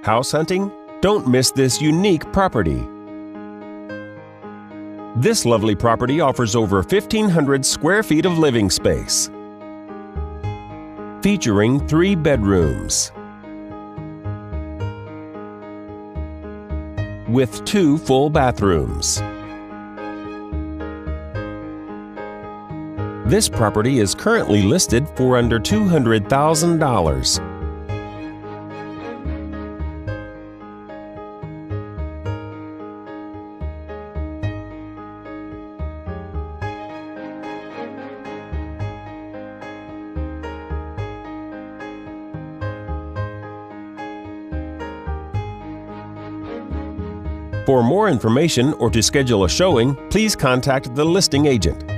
House hunting? Don't miss this unique property. This lovely property offers over 1,500 square feet of living space, featuring 3 bedrooms with 2 full bathrooms. This property is currently listed for under $200,000. For more information or to schedule a showing, please contact the listing agent.